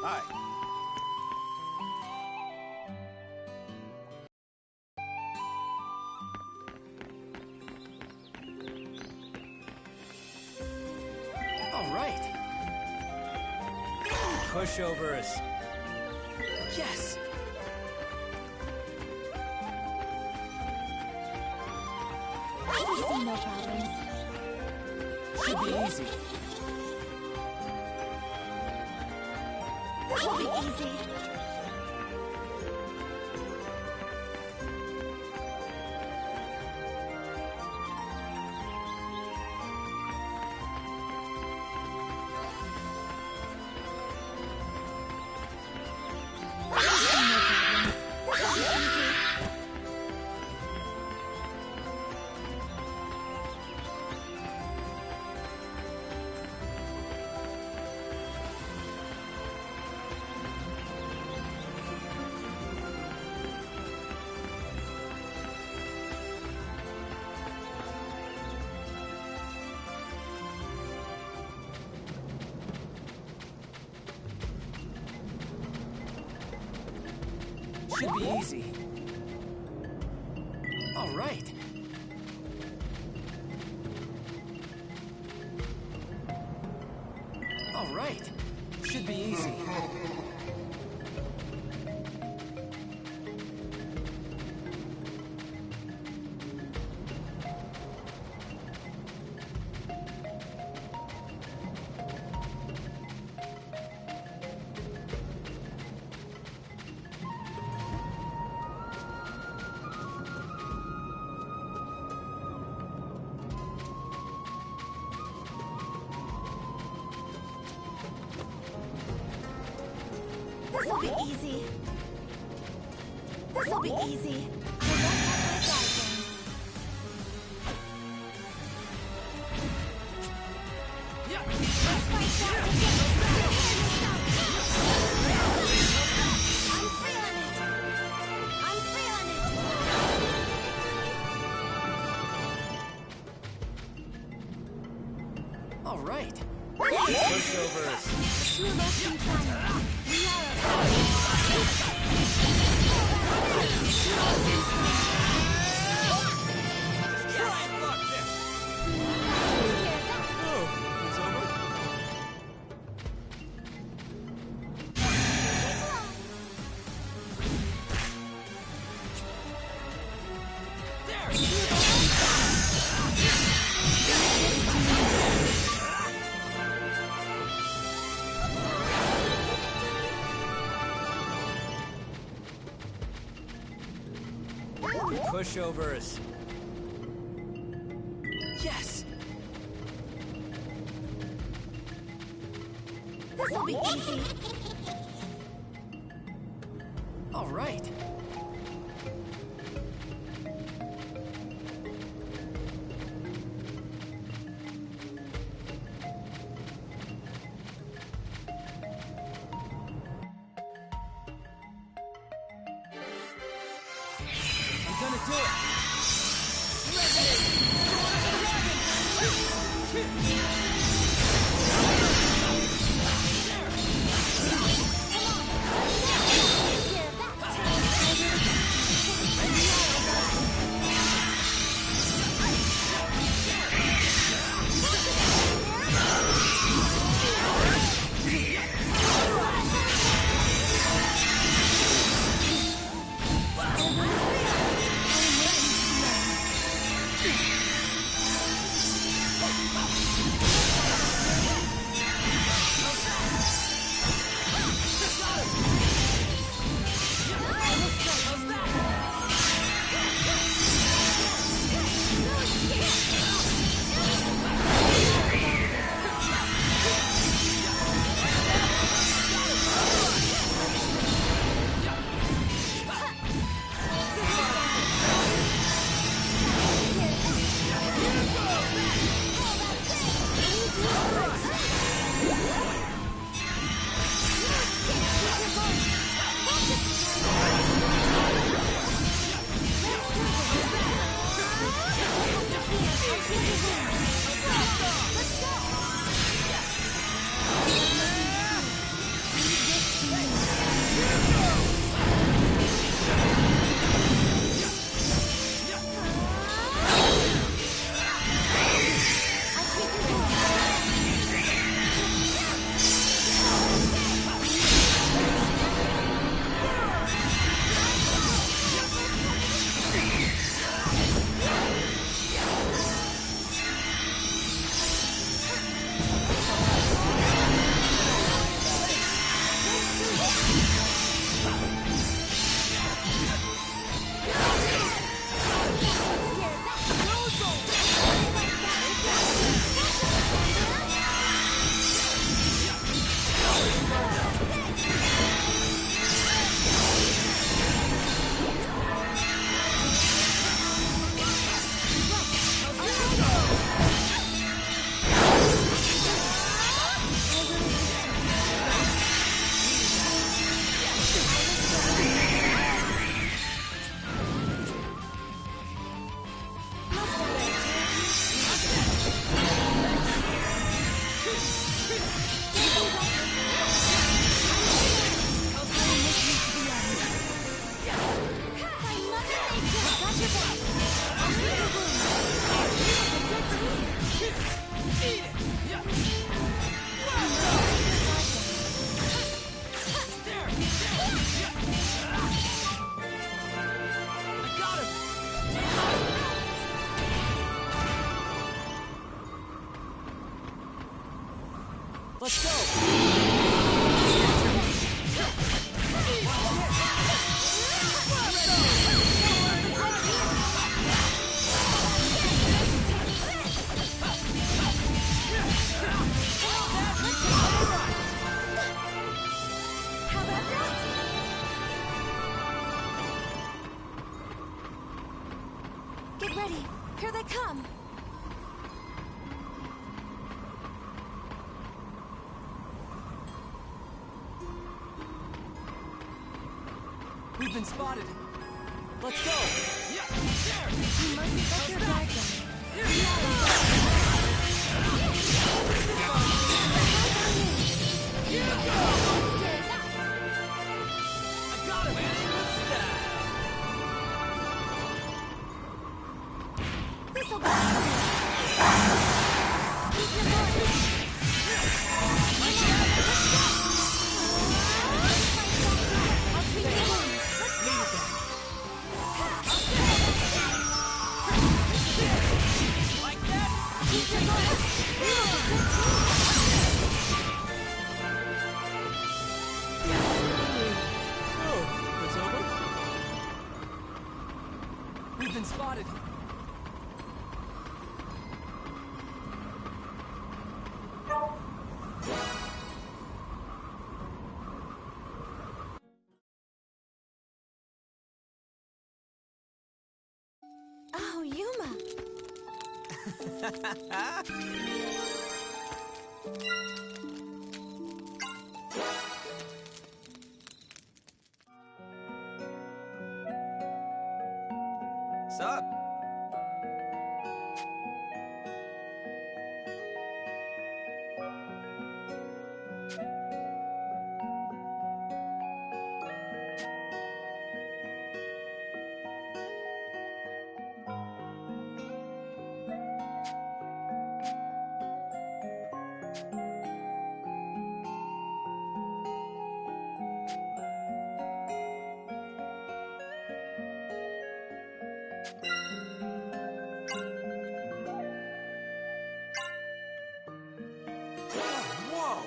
Hi. All right. Pushovers. Yes. Easy, no problems. Should be easy. This will be easy. Should be easy. All right. All right. Should be easy. This will be easy. This will be easy. I won't have my guys in. Yeah. Let's fight that again. I'm feeling it. I'm feeling it. All right. Pushovers. Pushovers. Slow motion time. We are Try and block this. Oh, it's over. Pushovers. Yes. This will be easy. All right. I'm gonna do it. Let's go! How about that? Get ready. Here they come. We've been spotted. Let's go! You mustn't let your guard down. I got him! With style! This'll be keep your guard. I'll treat you one. Let's go. Like that? Keep your guard. We will be good Oh, it's over? We've been spotted. Oh, Yuma. Sup? Whoa!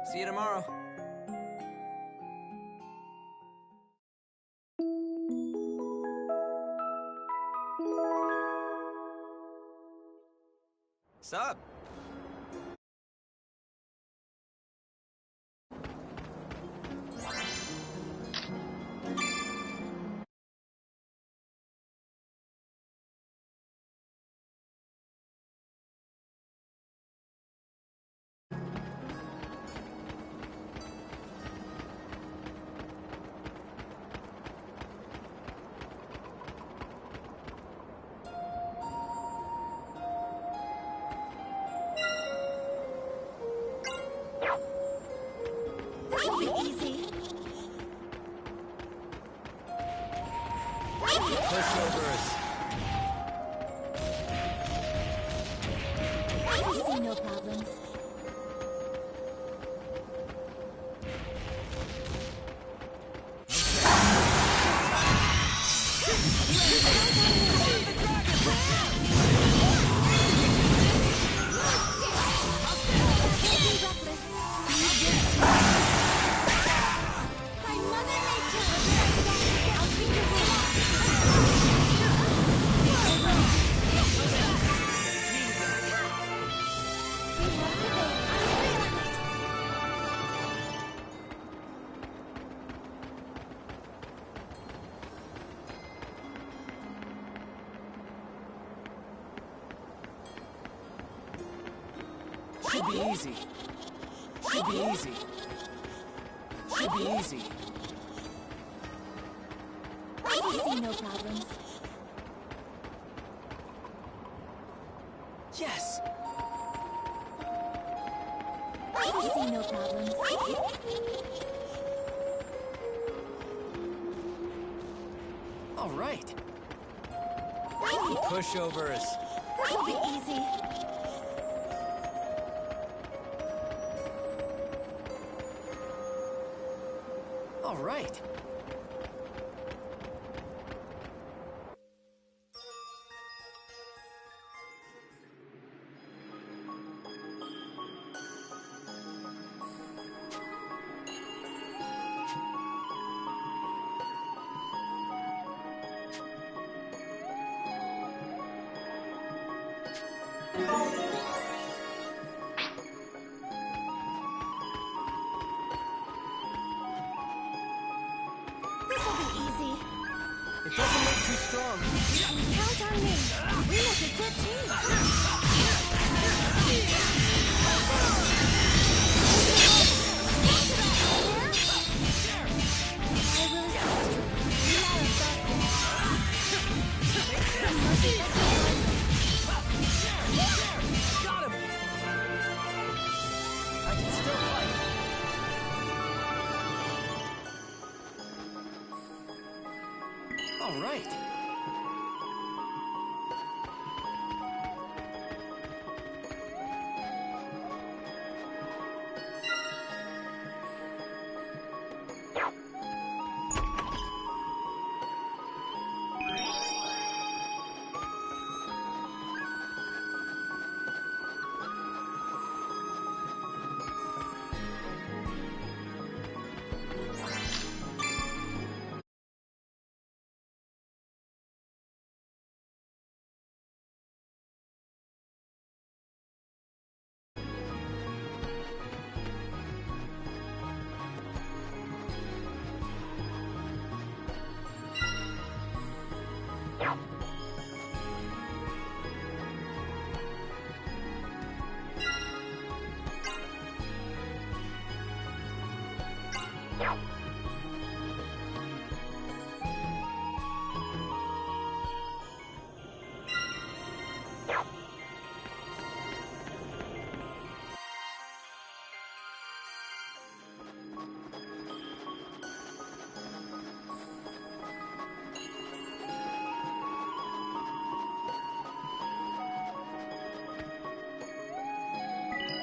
See you tomorrow. Sup? see no problems. Should be easy. Should be easy. Should be easy. I see no problems. Yes. I see no problems. All right. Pushovers. This will be easy. All right. This will be easy. It doesn't look too strong. Count on me. We make a good team. Got him. I can still fight. All right.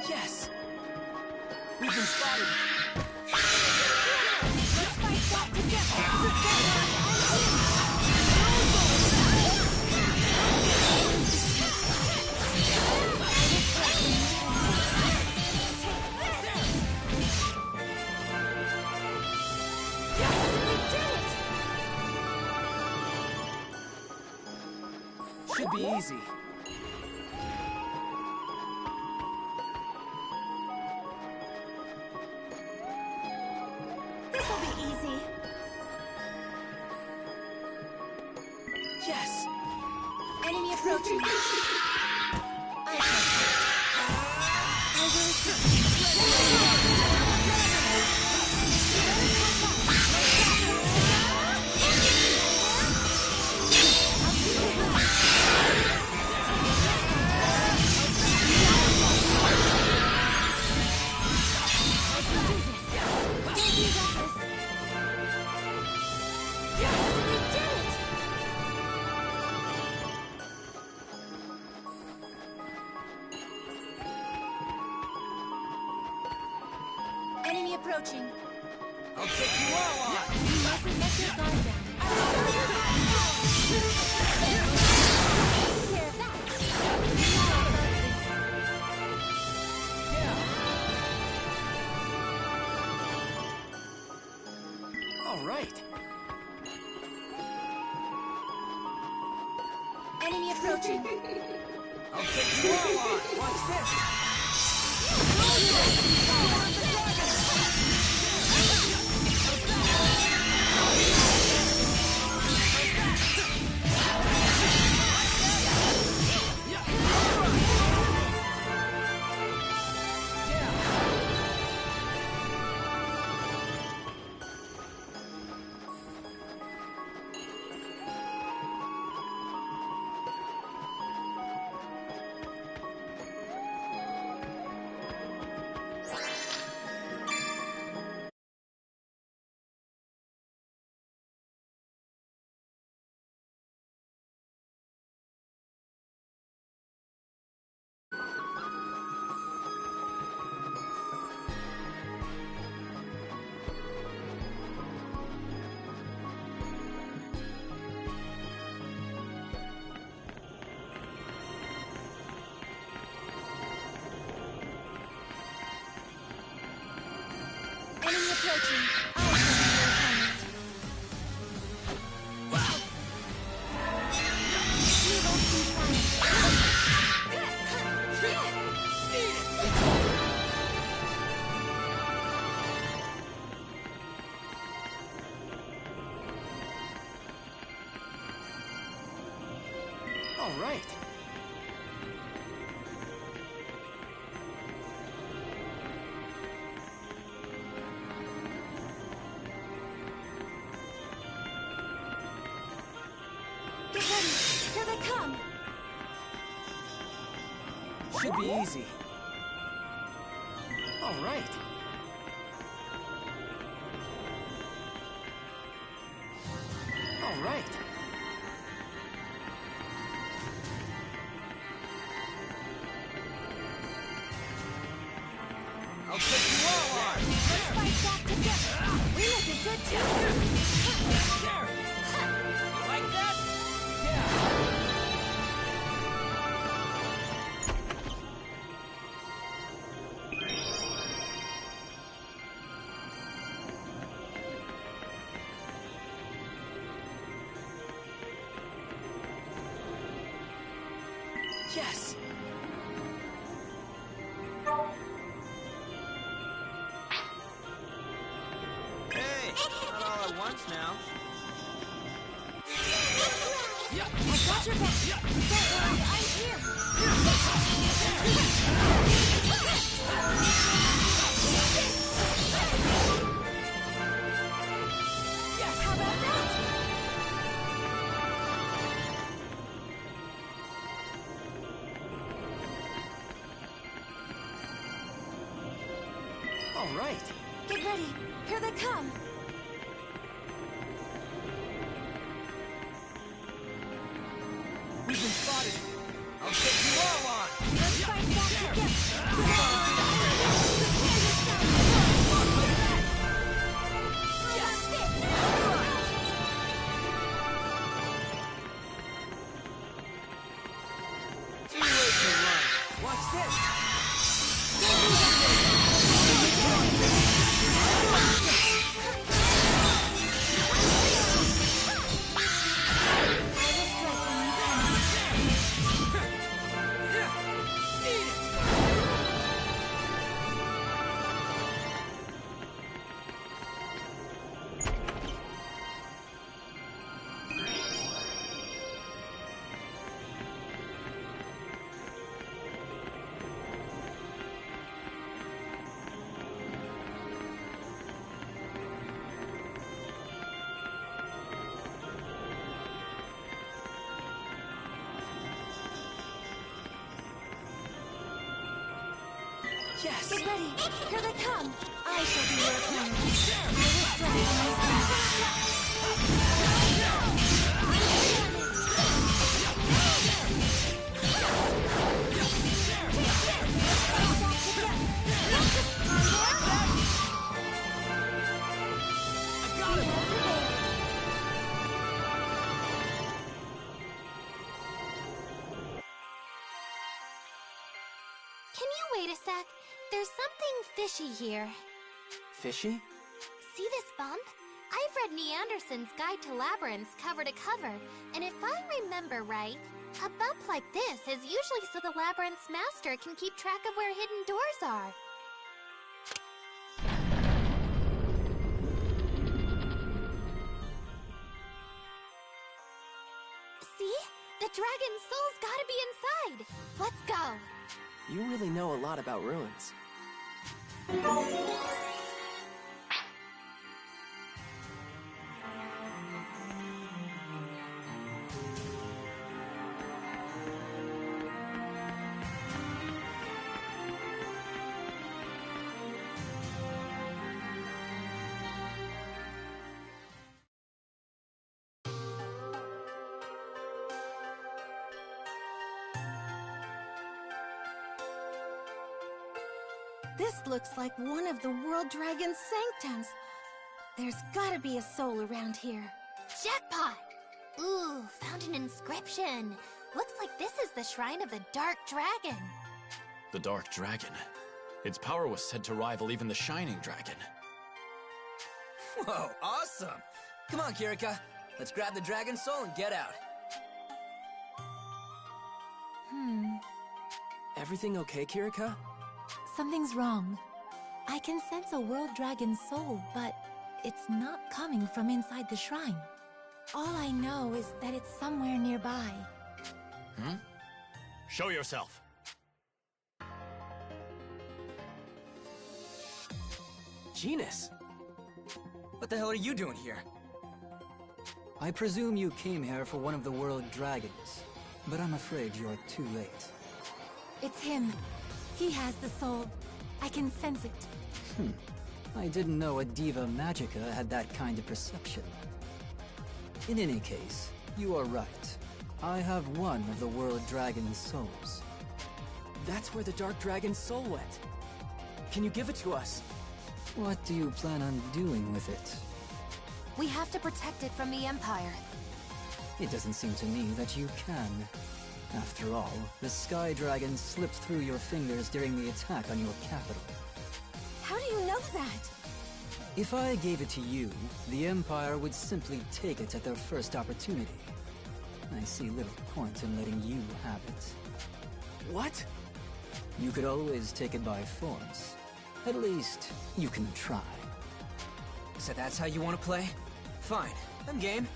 Yes! We've been spotted! Let's fight back together. Should be easy. This will be easy. Yes! Enemy approaching. I approaching. I'll take you all on. You mustn't let your guard down. Take care of that. Yeah. All right. Enemy approaching. I'll take you all on. Watch this. Enemy approaching. I shall be your opponent. All right. Get ready. Here they come. Should be easy. All right. All right. I'll take you all on. Let's fight back together. We make a good team. There. You like that? Yeah. Yes. Hey, not all at once now. Yeah. I got your back. Don't worry, I'm here. Yes. How about that? All right. Get ready. Here they come. We've been spotted. I'll take you all on. Let's fight back together. Too late to run. Watch this. Yes. Get ready. Here they come. I shall be your opponent. I will strike on my Can you wait a sec? There's something fishy here. Fishy? See this bump? I've read Neanderson's Guide to Labyrinths cover to cover, and if I remember right, a bump like this is usually so the labyrinth's master can keep track of where hidden doors are. See? The dragon's soul's gotta be inside! Let's go! You really know a lot about ruins. This looks like one of the World Dragon's sanctums. There's gotta be a soul around here. Jackpot! Ooh, found an inscription. Looks like this is the shrine of the Dark Dragon. The Dark Dragon. Its power was said to rival even the Shining Dragon. Whoa, awesome! Come on, Kirika. Let's grab the dragon soul and get out. Everything okay, Kirika? Something's wrong. I can sense a World Dragon's soul, but it's not coming from inside the shrine. All I know is that it's somewhere nearby. Show yourself. Genus! What the hell are you doing here? I presume you came here for one of the World Dragons, but I'm afraid you're too late. It's him. He has the soul. I can sense it. I didn't know a Diva Magica had that kind of perception. In any case, you are right. I have one of the World Dragon's souls. That's where the Dark Dragon's soul went. Can you give it to us? What do you plan on doing with it? We have to protect it from the Empire. It doesn't seem to me that you can. After all, the Sky Dragon slipped through your fingers during the attack on your capital. How do you know that? If I gave it to you, the Empire would simply take it at their first opportunity. I see little point in letting you have it. What? You could always take it by force. At least, you can try. So that's how you want to play? Fine, I'm game.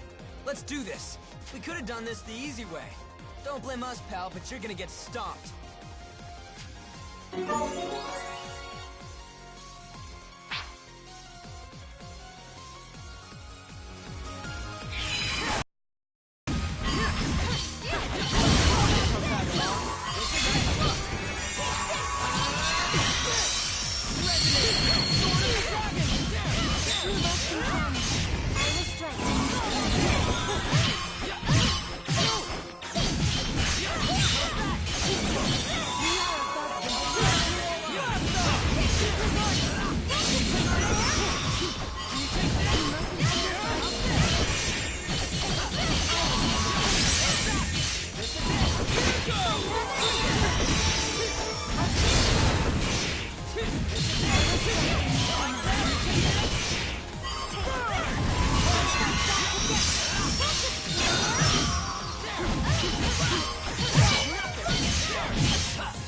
Let's do this. We could have done this the easy way. Don't blame us, pal, but you're gonna get stomped.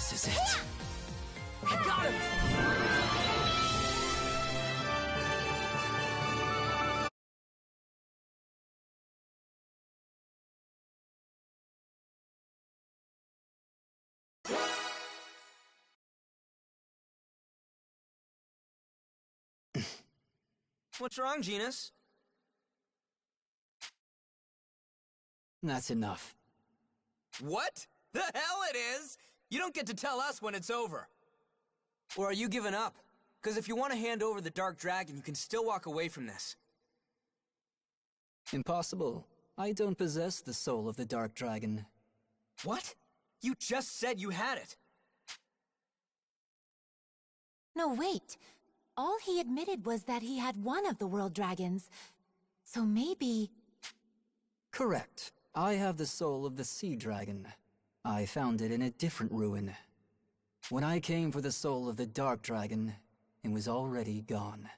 This is it. I got him! What's wrong, Genus? That's enough. What? The hell it is! You don't get to tell us when it's over. Or are you giving up? Because if you want to hand over the Dark Dragon, you can still walk away from this. Impossible. I don't possess the soul of the Dark Dragon. What? You just said you had it. No, wait. All he admitted was that he had one of the World Dragons. So maybe... Correct. I have the soul of the Sea Dragon. I found it in a different ruin. When I came for the soul of the Dark Dragon, it was already gone.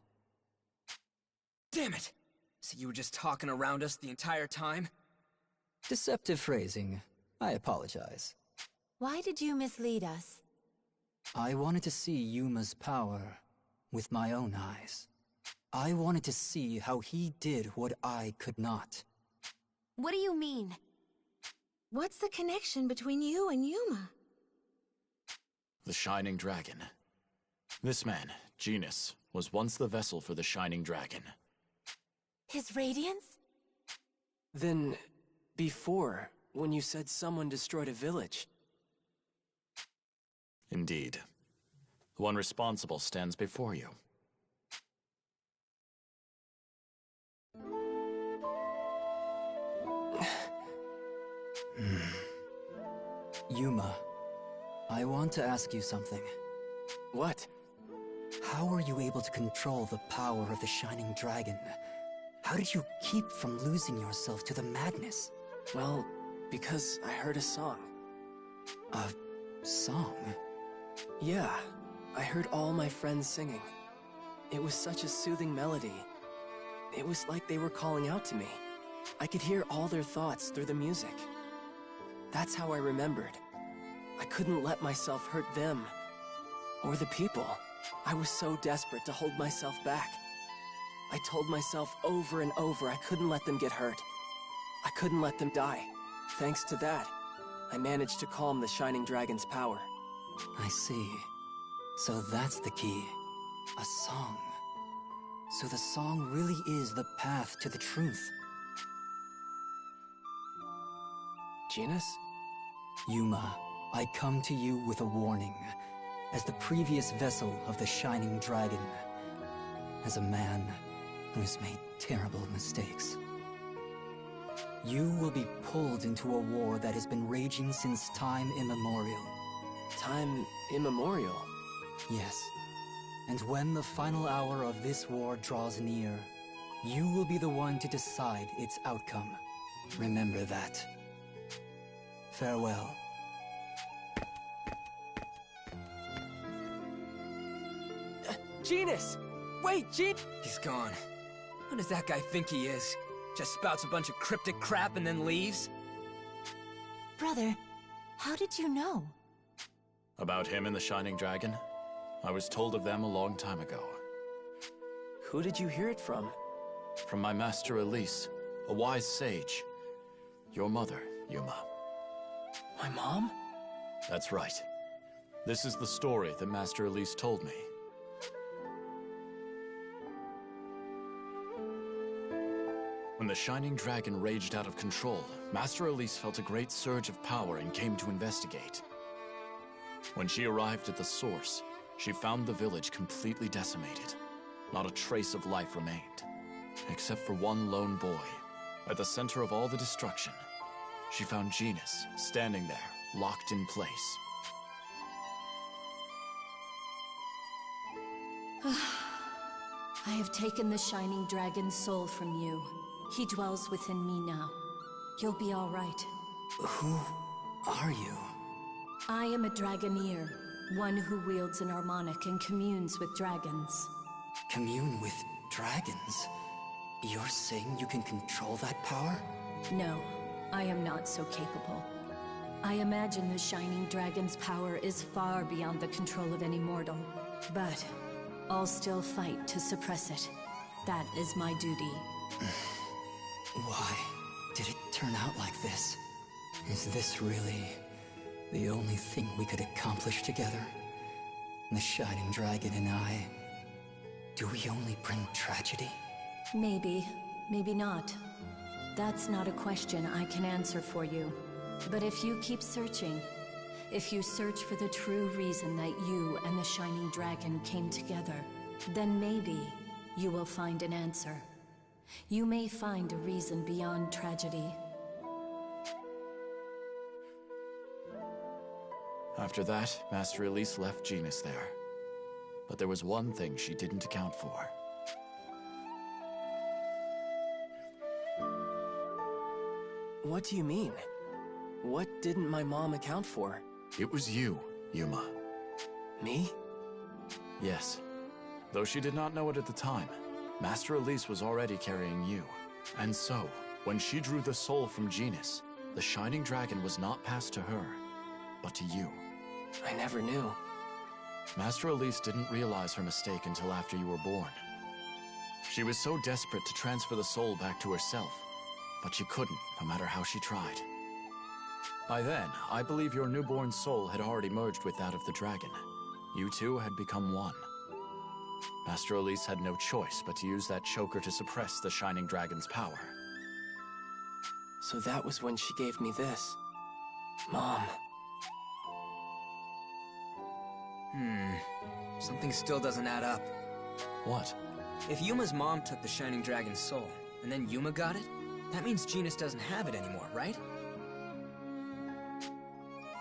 Damn it! So you were just talking around us the entire time? Deceptive phrasing. I apologize. Why did you mislead us? I wanted to see Yuma's power with my own eyes. I wanted to see how he did what I could not. What do you mean? What's the connection between you and Yuma? The Shining Dragon. This man, Genus, was once the vessel for the Shining Dragon. His radiance? Then, before, when you said someone destroyed a village... Indeed. The one responsible stands before you. Yuma, I want to ask you something. What? How were you able to control the power of the Shining Dragon? How did you keep from losing yourself to the madness? Well, because I heard a song. A song? Yeah, I heard all my friends singing. It was such a soothing melody. It was like they were calling out to me. I could hear all their thoughts through the music. That's how I remembered. I couldn't let myself hurt them. Or the people. I was so desperate to hold myself back. I told myself over and over I couldn't let them get hurt. I couldn't let them die. Thanks to that, I managed to calm the Shining Dragon's power. I see. So that's the key. A song. So the song really is the path to the truth. Genus? Yuma, I come to you with a warning. As the previous vessel of the Shining Dragon. As a man who's made terrible mistakes. You will be pulled into a war that has been raging since time immemorial. Time immemorial? Yes. And when the final hour of this war draws near, you will be the one to decide its outcome. Remember that. Farewell. Genus! Wait, He's gone. What does that guy think he is? Just spouts a bunch of cryptic crap and then leaves? Brother, how did you know? About him and the Shining Dragon? I was told of them a long time ago. Who did you hear it from? From my master Elise, a wise sage. Your mother, Yuma. My mom? That's right. This is the story that Master Elise told me. When the Shining Dragon raged out of control, Master Elise felt a great surge of power and came to investigate. When she arrived at the source, she found the village completely decimated. Not a trace of life remained, except for one lone boy. At the center of all the destruction, she found Genus standing there, locked in place. I have taken the Shining Dragon's soul from you. He dwells within me now. You'll be all right. Who are you? I am a Dragoneer, one who wields an harmonic and communes with dragons. Commune with dragons? You're saying you can control that power? No, I am not so capable. I imagine the Shining Dragon's power is far beyond the control of any mortal. But I'll still fight to suppress it. That is my duty. Why did it turn out like this? Is this really the only thing we could accomplish together? The Shining Dragon and I? Do we only bring tragedy? Maybe, maybe not. That's not a question I can answer for you. But if you keep searching, if you search for the true reason that you and the Shining Dragon came together, then maybe you will find an answer. You may find a reason beyond tragedy. After that, Master Elise left Genus there. But there was one thing she didn't account for. What do you mean? What didn't my mom account for? It was you, Yuma. Me? Yes. Though she did not know it at the time, Master Elise was already carrying you. And so, when she drew the soul from Genus, the Shining Dragon was not passed to her, but to you. I never knew. Master Elise didn't realize her mistake until after you were born. She was so desperate to transfer the soul back to herself, but she couldn't, no matter how she tried. By then, I believe your newborn soul had already merged with that of the dragon. You two had become one. Master Elise had no choice but to use that choker to suppress the Shining Dragon's power. So that was when she gave me this. Mom. Something still doesn't add up. What? If Yuma's mom took the Shining Dragon's soul, and then Yuma got it, that means Genus doesn't have it anymore, right?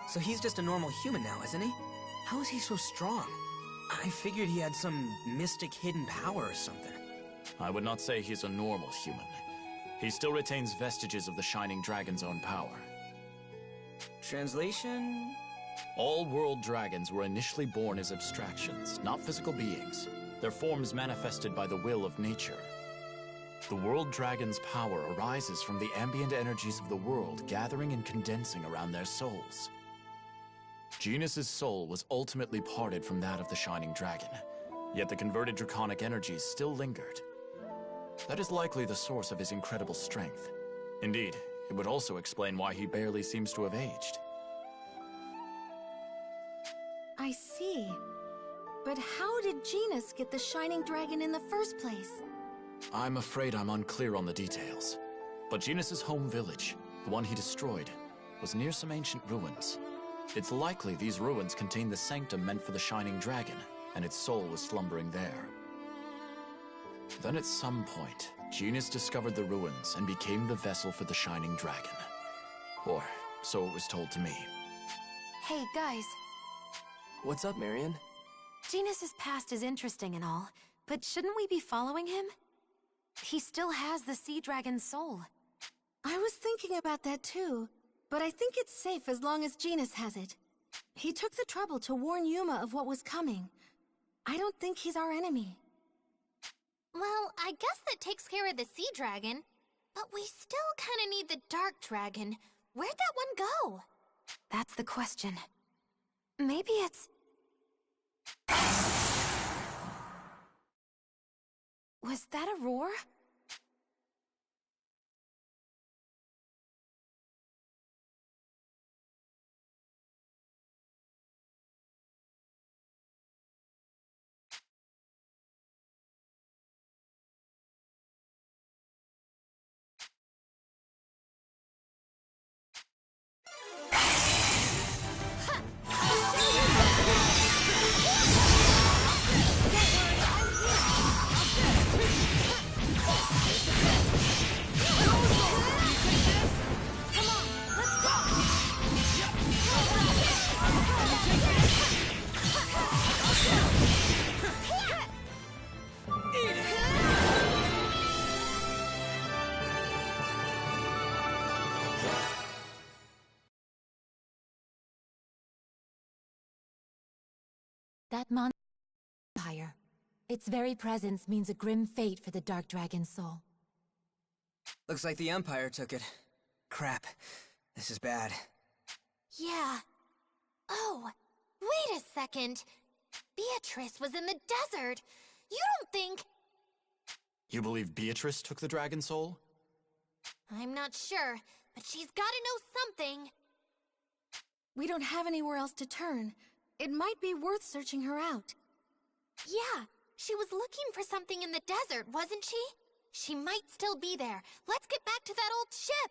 So he's just a normal human now, isn't he? How is he so strong? I figured he had some mystic hidden power or something. I would not say he's a normal human. He still retains vestiges of the Shining Dragon's own power. Translation? All world dragons were initially born as abstractions, not physical beings. Their forms manifested by the will of nature. The world dragon's power arises from the ambient energies of the world gathering and condensing around their souls. Genus's soul was ultimately parted from that of the Shining Dragon, yet the converted draconic energies still lingered. That is likely the source of his incredible strength. Indeed, it would also explain why he barely seems to have aged. I see. But how did Genus get the Shining Dragon in the first place? I'm afraid I'm unclear on the details. But Genus's home village, the one he destroyed, was near some ancient ruins. It's likely these ruins contain the sanctum meant for the Shining Dragon, and its soul was slumbering there. Then at some point, Genus discovered the ruins and became the vessel for the Shining Dragon. Or, so it was told to me. Hey, guys. What's up, Marion? Genus's past is interesting and all, but shouldn't we be following him? He still has the Sea Dragon's soul. I was thinking about that too, but I think it's safe as long as Genus has it. He took the trouble to warn Yuma of what was coming. I don't think he's our enemy. Well, I guess that takes care of the Sea Dragon. But we still kinda need the Dark Dragon. Where'd that one go? That's the question. Maybe it's... Was that a roar? That empire. Its very presence means a grim fate for the Dark Dragon's soul. Looks like the Empire took it. Crap. This is bad. Yeah. Oh, wait a second. Beatrice was in the desert. You don't think... You believe Beatrice took the dragon soul? I'm not sure, but she's gotta know something. We don't have anywhere else to turn. It might be worth searching her out. Yeah, she was looking for something in the desert, wasn't she? She might still be there. Let's get back to that old ship.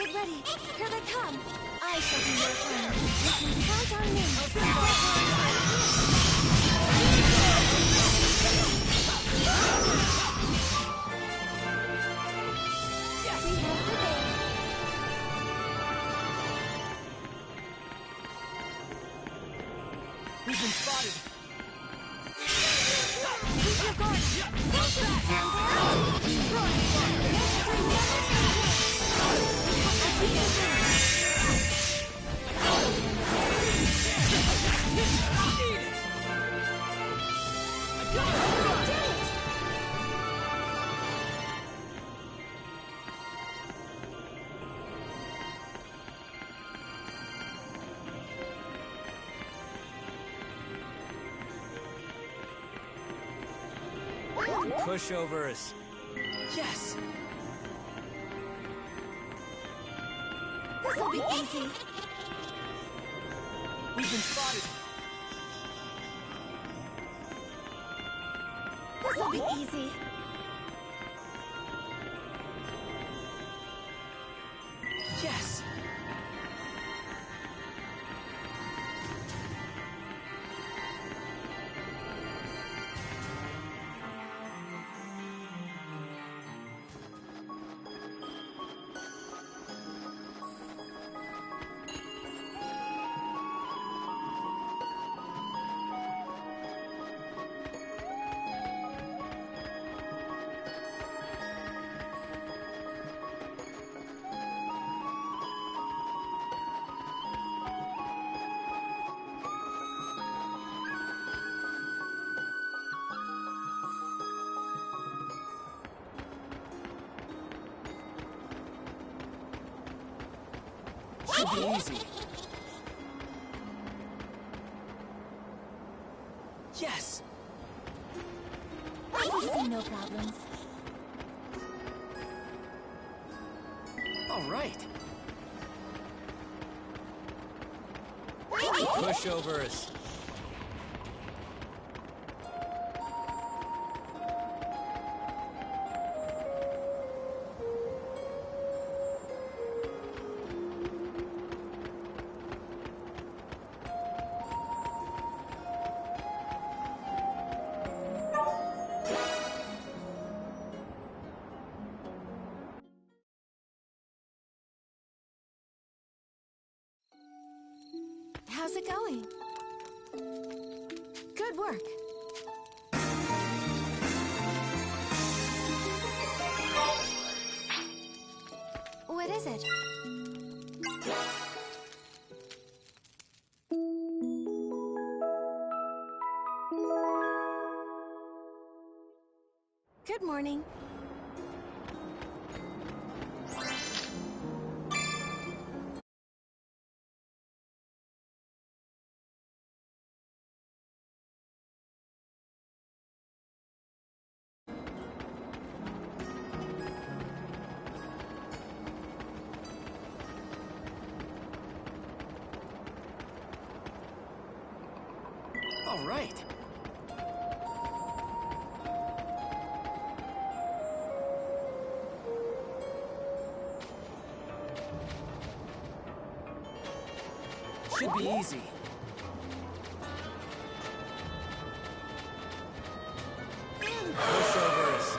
Get ready. Here they come. I shall be your friend. You can count on me. We have prevailed. We've been spotted. Keep your guard. Push back. Pushovers. Yes! This'll be easy. We've been spotted. This'll be easy. Yes! Should be easy. Yes! I see no problems. All right. Pushovers. How's it going? Good work. What is it? Good morning. All right. Should be easy. Pushovers.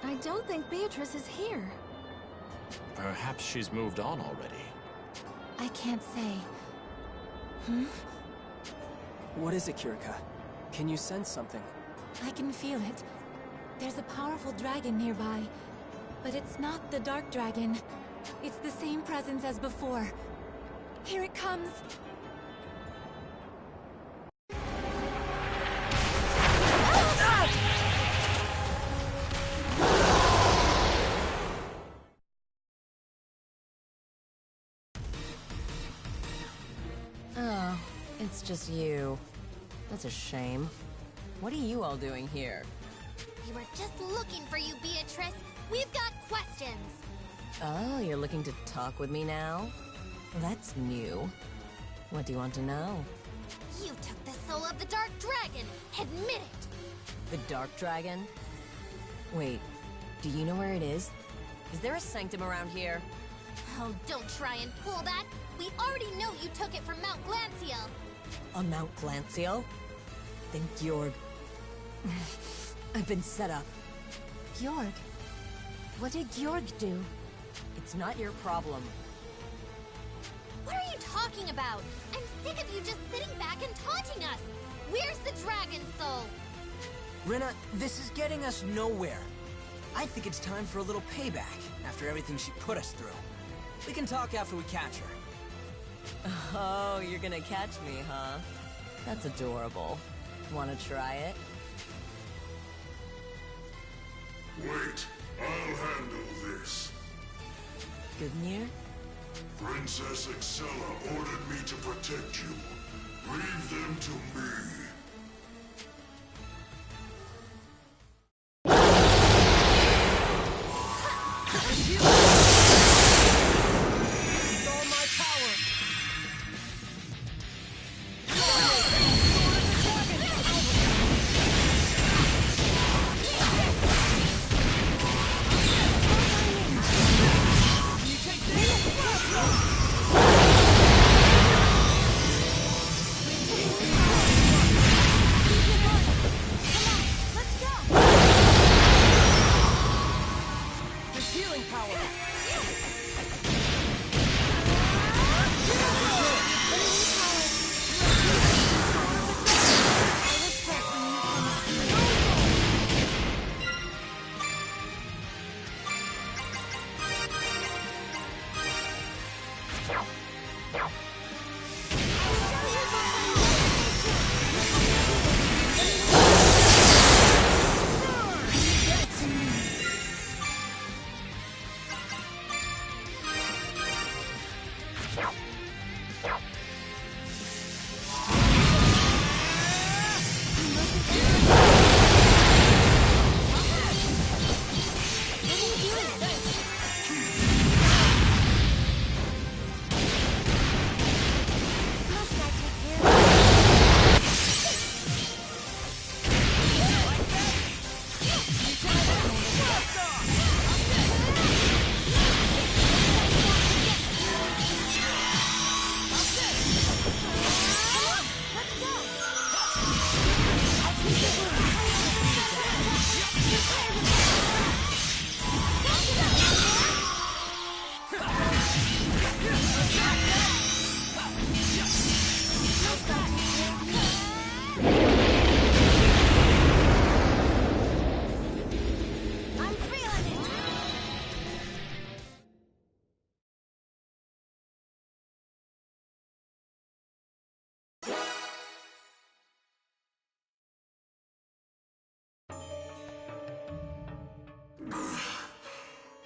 I don't think Beatrice is here. Perhaps she's moved on already. I can't say. What is it, Kirika? Can you sense something? I can feel it. There's a powerful dragon nearby. But it's not the Dark Dragon. It's the same presence as before. Here it comes! It's just you. That's a shame. What are you all doing here? We were just looking for you, Beatrice. We've got questions. Oh, you're looking to talk with me now? That's new. What do you want to know? You took the soul of the Dark Dragon. Admit it. The Dark Dragon? Wait, do you know where it is? Is there a sanctum around here? Oh, don't try and pull that. We already know you took it from Mount Glancial. On Mount Glancial? Then Georg... I've been set up. Georg? What did Georg do? It's not your problem. What are you talking about? I'm sick of you just sitting back and taunting us. Where's the dragon soul? Rinna, this is getting us nowhere. I think it's time for a little payback after everything she put us through. We can talk after we catch her. Oh, you're gonna catch me, huh? That's adorable. Wanna try it? Wait, I'll handle this. Gungnir? Princess Excella ordered me to protect you. Leave them to me.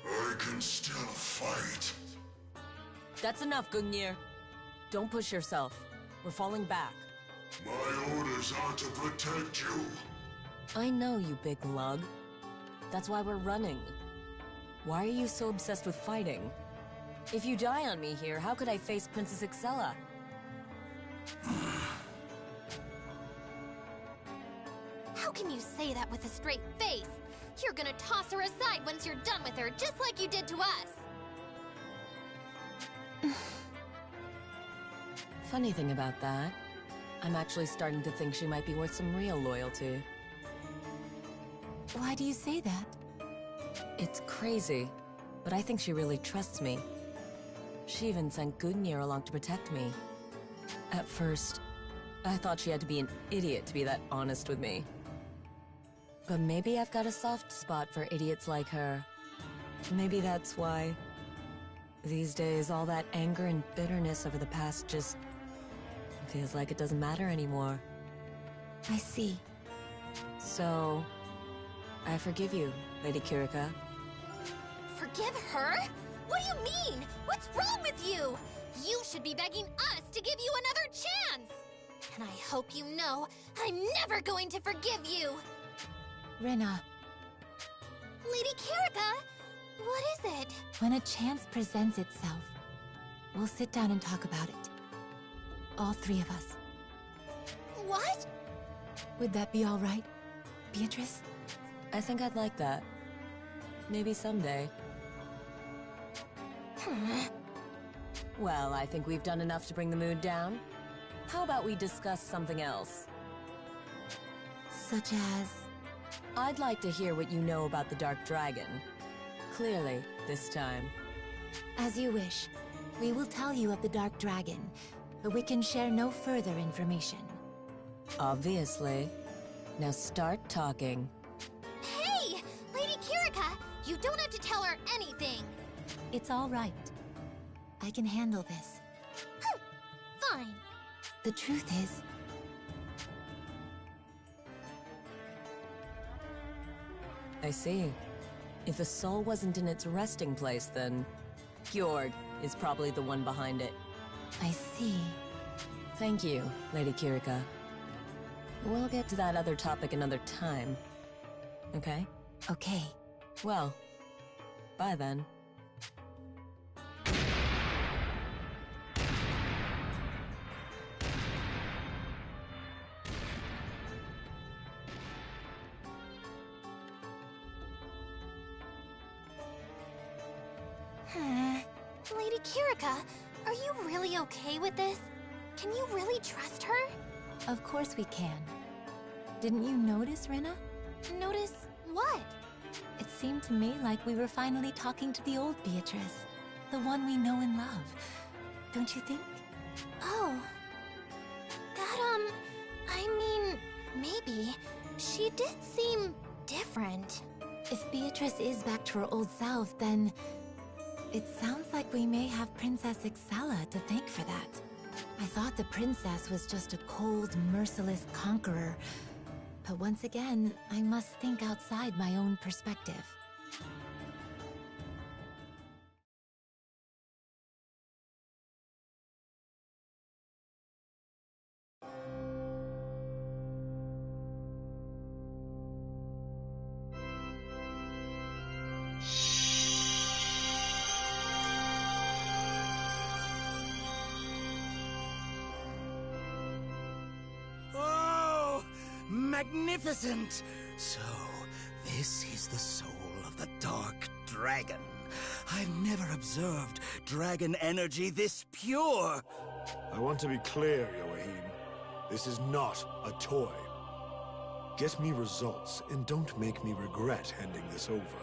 I can still fight. That's enough, Gungnir. Don't push yourself. We're falling back. My orders are to protect you. I know, you big lug. That's why we're running. Why are you so obsessed with fighting? If you die on me here, how could I face Princess Excella? How can you say that with a straight face? You're gonna toss her aside once you're done with her, just like you did to us. Funny thing about that, I'm actually starting to think she might be worth some real loyalty. Why do you say that? It's crazy, but I think she really trusts me. She even sent Gungnir along to protect me. At first, I thought she had to be an idiot to be that honest with me. But maybe I've got a soft spot for idiots like her. Maybe that's why. These days, all that anger and bitterness over the past just feels like it doesn't matter anymore. I see. So, I forgive you, Lady Kirika. Forgive her? What do you mean? What's wrong with you? You should be begging us to give you another chance! And I hope you know, I'm never going to forgive you! Rena, Lady Kirika, what is it? when a chance presents itself, we'll sit down and talk about it. All three of us. What? Would that be all right, Beatrice? I think I'd like that. Maybe someday. Well, I think we've done enough to bring the mood down. How about we discuss something else? Such as... I'd like to hear what you know about the Dark Dragon. Clearly, this time. As you wish. We will tell you of the Dark Dragon, but we can share no further information. Obviously. Now start talking. Hey! Lady Kirika, you don't have to tell her anything! It's all right. I can handle this. Fine. The truth is... I see. If the soul wasn't in its resting place, then... Gjord is probably the one behind it. I see. Thank you, Lady Kirika. We'll get to that other topic another time. Okay? Okay. Well, bye then. Lady Kirika, are you really okay with this? Can you really trust her? Of course we can. Didn't you notice, Rena? Notice what? It seemed to me like we were finally talking to the old Beatrice. The one we know and love. Don't you think? Oh. That, I mean, maybe. She did seem different. If Beatrice is back to her old self, then... It sounds like we may have Princess Excella to thank for that. I thought the princess was just a cold, merciless conqueror. But once again, I must think outside my own perspective. Magnificent! So, this is the soul of the Dark Dragon. I've never observed dragon energy this pure! I want to be clear, Yoahim. This is not a toy. Get me results, and don't make me regret handing this over.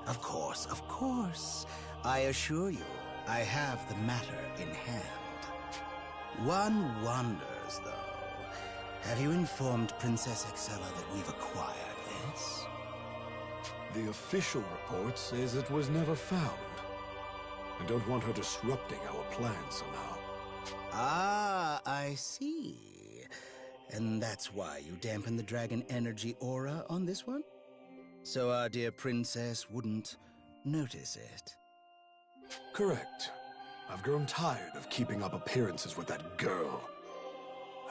Of course, of course. I assure you, I have the matter in hand. One wonders, though. Have you informed Princess Excella that we've acquired this? The official report says it was never found. I don't want her disrupting our plans somehow. Ah, I see. And that's why you dampened the dragon energy aura on this one? So our dear princess wouldn't notice it? Correct. I've grown tired of keeping up appearances with that girl.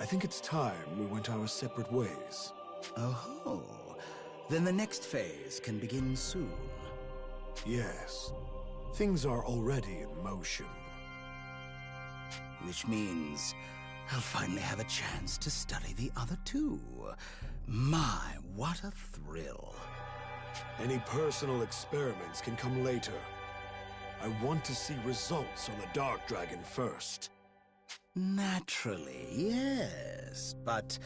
I think it's time we went our separate ways. Oh, then the next phase can begin soon. Yes. Things are already in motion. Which means I'll finally have a chance to study the other two. My, what a thrill. Any personal experiments can come later. I want to see results on the Dark Dragon first. Naturally, yes. But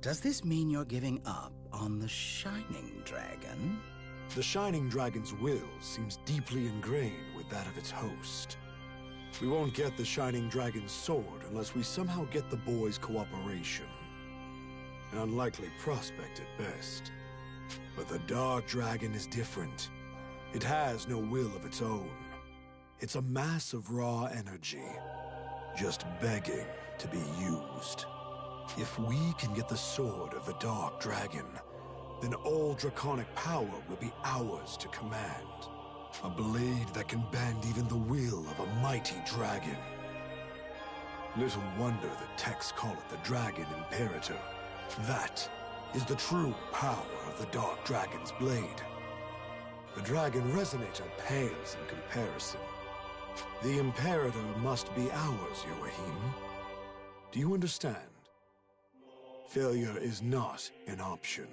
does this mean you're giving up on the Shining Dragon? The Shining Dragon's will seems deeply ingrained with that of its host. We won't get the Shining Dragon's sword unless we somehow get the boys' cooperation. An unlikely prospect at best. But the Dark Dragon is different. It has no will of its own. It's a mass of raw energy, just begging to be used. If we can get the sword of the Dark Dragon, then all draconic power will be ours to command. A blade that can bend even the will of a mighty dragon. Little wonder the texts call it the Dragon Imperator. That is the true power of the Dark Dragon's blade. The Dragon Resonator pales in comparison. The Imperator must be ours, Yoahim. Do you understand? Failure is not an option.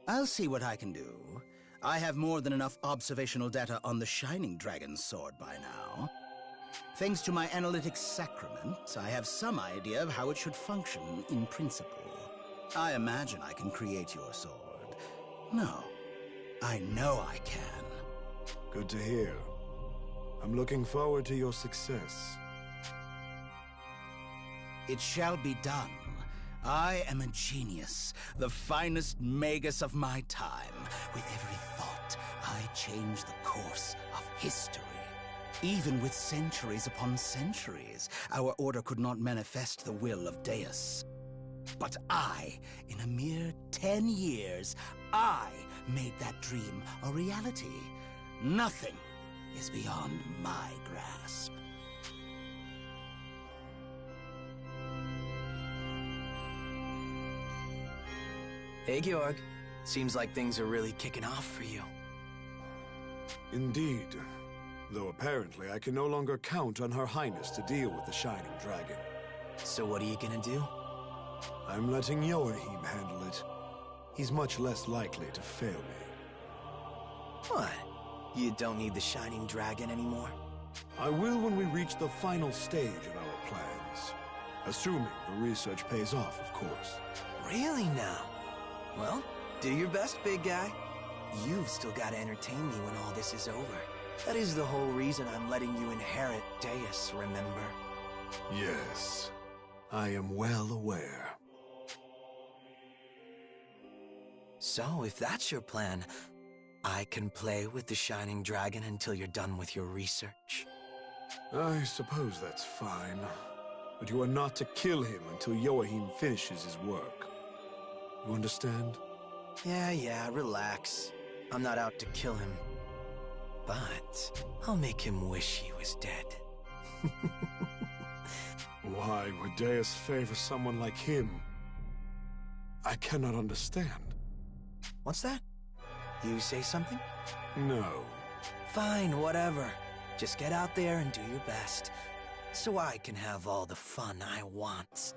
I'll see what I can do. I have more than enough observational data on the Shining Dragon's sword by now. Thanks to my analytics sacrament, I have some idea of how it should function in principle. I imagine I can create your sword. No, I know I can. Good to hear. I'm looking forward to your success. It shall be done. I am a genius, the finest magus of my time. With every thought, I change the course of history. Even with centuries upon centuries, our order could not manifest the will of Deus. But I, in a mere 10 years, I made that dream a reality. Nothing is beyond my grasp. Hey, Georg. Seems like things are really kicking off for you. Indeed. Though apparently I can no longer count on Her Highness to deal with the Shining Dragon. So what are you gonna do? I'm letting Yoahim handle it. He's much less likely to fail me. What? You don't need the Shining Dragon anymore? I will when we reach the final stage of our plans. Assuming the research pays off, of course. Really now? Well, do your best, big guy. You've still got to entertain me when all this is over. That is the whole reason I'm letting you inherit Deus, remember? Yes, I am well aware. So, if that's your plan, I can play with the Shining Dragon until you're done with your research. I suppose that's fine. But you are not to kill him until Yoahim finishes his work. You understand? Yeah, relax. I'm not out to kill him. But I'll make him wish he was dead. Why would Deus favor someone like him? I cannot understand. What's that? You say something? No. Fine, whatever. Just get out there and do your best, so I can have all the fun I want.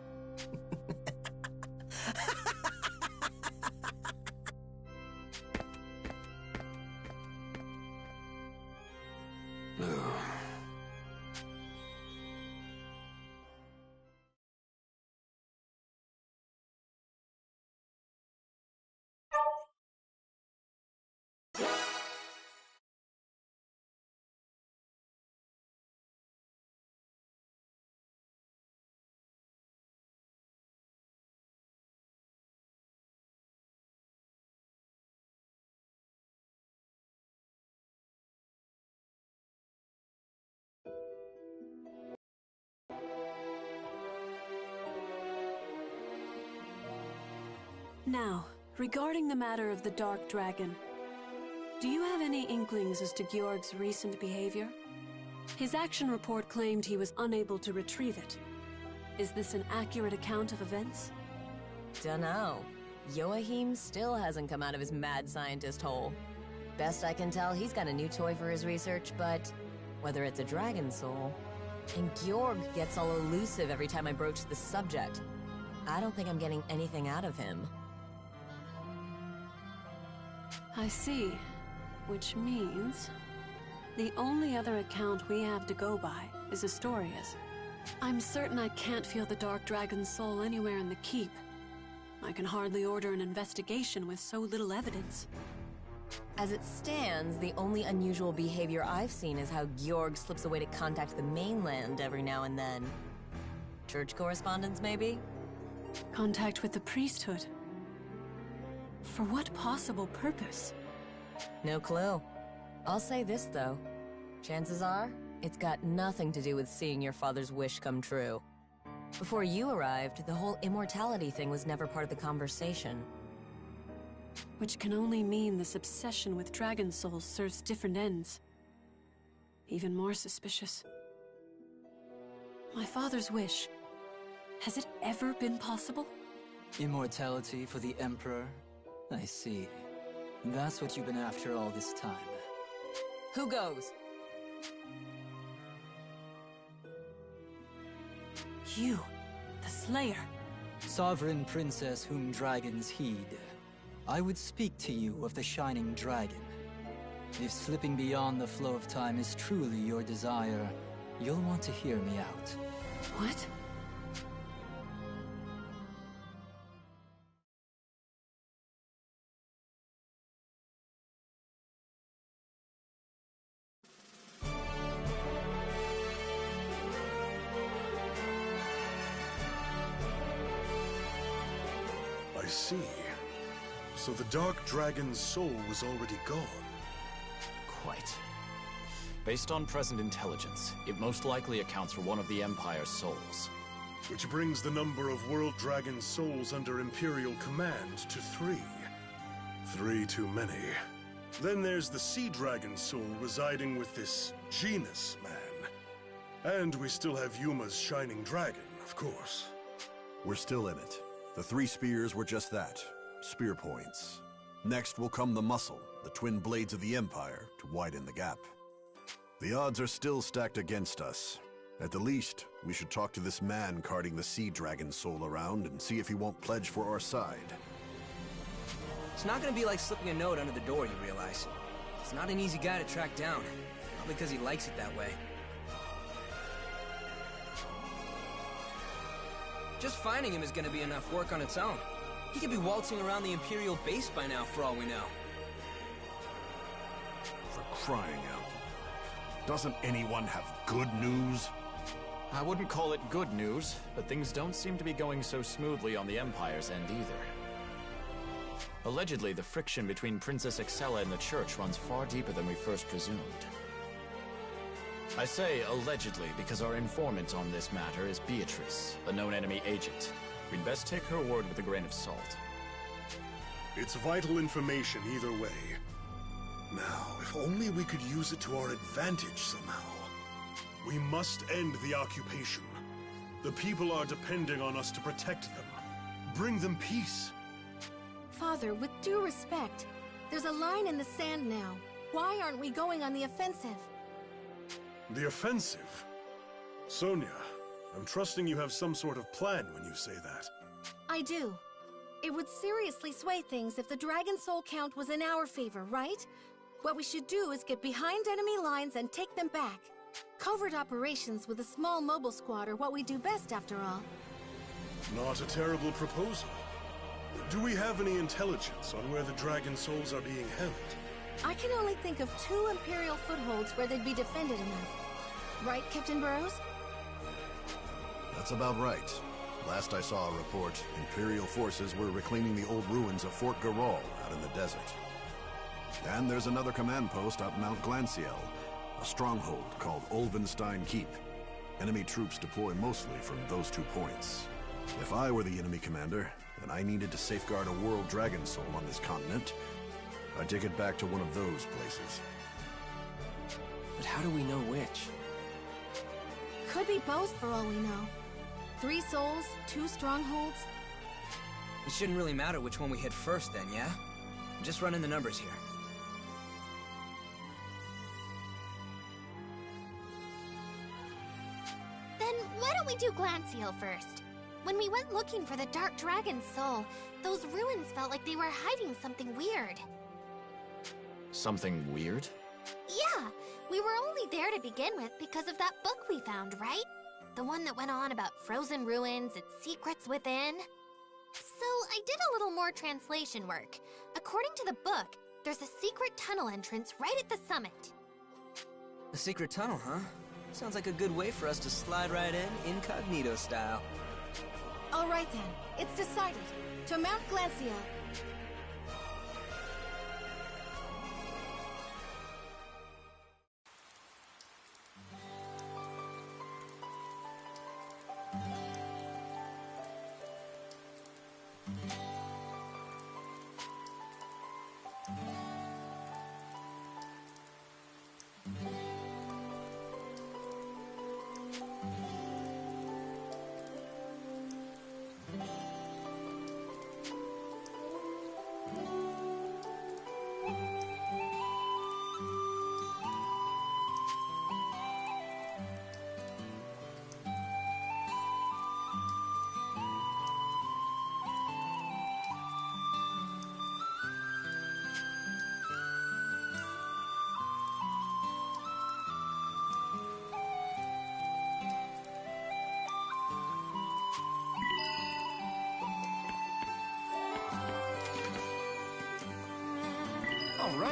Now, regarding the matter of the Dark Dragon, do you have any inklings as to Georg's recent behavior? His action report claimed he was unable to retrieve it. Is this an accurate account of events? Dunno. Yoahim still hasn't come out of his mad scientist hole. Best I can tell, he's got a new toy for his research, but whether it's a dragon soul... And Georg gets all elusive every time I broach the subject. I don't think I'm getting anything out of him. I see. Which means... the only other account we have to go by is Astoria's. I'm certain I can't feel the Dark Dragon's soul anywhere in the keep. I can hardly order an investigation with so little evidence. As it stands, the only unusual behavior I've seen is how Georg slips away to contact the mainland every now and then. Church correspondence, maybe? Contact with the priesthood? For what possible purpose? No clue. I'll say this, though. Chances are, it's got nothing to do with seeing your father's wish come true. Before you arrived, the whole immortality thing was never part of the conversation. Which can only mean this obsession with dragon souls serves different ends. Even more suspicious. My father's wish. Has it ever been possible? Immortality for the Emperor? I see. That's what you've been after all this time. Who goes? You, the Slayer. Sovereign princess whom dragons heed. I would speak to you of the Shining Dragon. If slipping beyond the flow of time is truly your desire, you'll want to hear me out. What? I see. So the Dark Dragon's soul was already gone. Quite. Based on present intelligence, it most likely accounts for one of the Empire's souls. Which brings the number of World Dragon souls under Imperial command to 3. 3 too many. Then there's the Sea Dragon soul residing with this Genus man. And we still have Yuma's Shining Dragon, of course. We're still in it. The 3 spears were just that. Spear points. Next will come the muscle, the twin blades of the Empire, to widen the gap. The odds are still stacked against us. At the least, we should talk to this man carting the Sea Dragon soul around and see if he won't pledge for our side. It's not gonna be like slipping a note under the door, you realize. He's not an easy guy to track down, probably because he likes it that way. Just finding him is gonna be enough work on its own. He could be waltzing around the Imperial base by now, for all we know. For crying out. Doesn't anyone have good news? I wouldn't call it good news, but things don't seem to be going so smoothly on the Empire's end either. Allegedly, the friction between Princess Excella and the Church runs far deeper than we first presumed. I say allegedly because our informant on this matter is Beatrice, a known enemy agent. We'd best take her word with a grain of salt. It's vital information either way. Now, if only we could use it to our advantage somehow. We must end the occupation. The people are depending on us to protect them. Bring them peace. Father, with due respect, there's a line in the sand now. Why aren't we going on the offensive? The offensive? Sonia, I'm trusting you have some sort of plan when you say that. I do. It would seriously sway things if the Dragon Soul count was in our favor, right? What we should do is get behind enemy lines and take them back. Covert operations with a small mobile squad are what we do best, after all. Not a terrible proposal. Do we have any intelligence on where the Dragon Souls are being held? I can only think of 2 Imperial footholds where they'd be defended enough. Right, Captain Burrows? That's about right. Last I saw a report, Imperial forces were reclaiming the old ruins of Fort Garal out in the desert. And there's another command post up Mount Glanciel, a stronghold called Ulvenstein Keep. Enemy troops deploy mostly from those 2 points. If I were the enemy commander, and I needed to safeguard a World Dragon Soul on this continent, I'd take it back to one of those places. But how do we know which? Could be both for all we know. 3 souls, 2 strongholds. It shouldn't really matter which one we hit first then, yeah? I'm just running the numbers here. Then why don't we do Glancial first? When we went looking for the Dark Dragon's soul, those ruins felt like they were hiding something weird. Something weird? Yeah, we were only there to begin with because of that book we found, right? The one that went on about frozen ruins and secrets within. So I did a little more translation work. According to the book, there's a secret tunnel entrance right at the summit. A secret tunnel, huh? Sounds like a good way for us to slide right in, incognito style. All right then, it's decided. To Mount Glancial.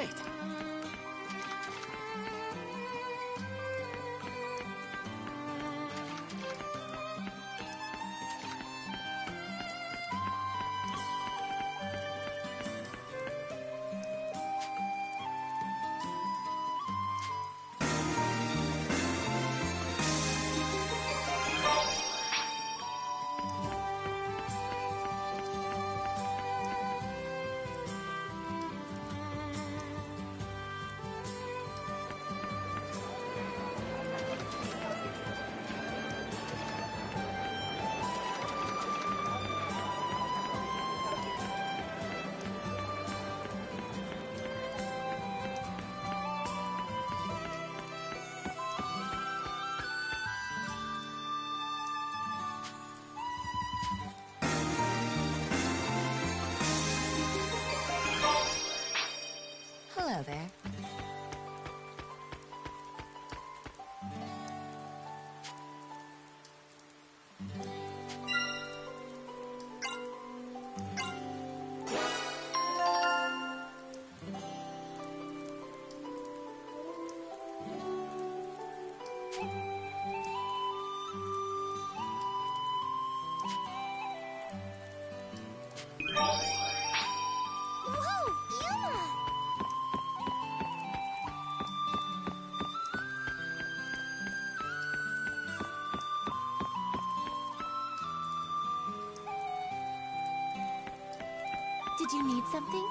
right. Hello there. Whoa, Yuma! Did you need something?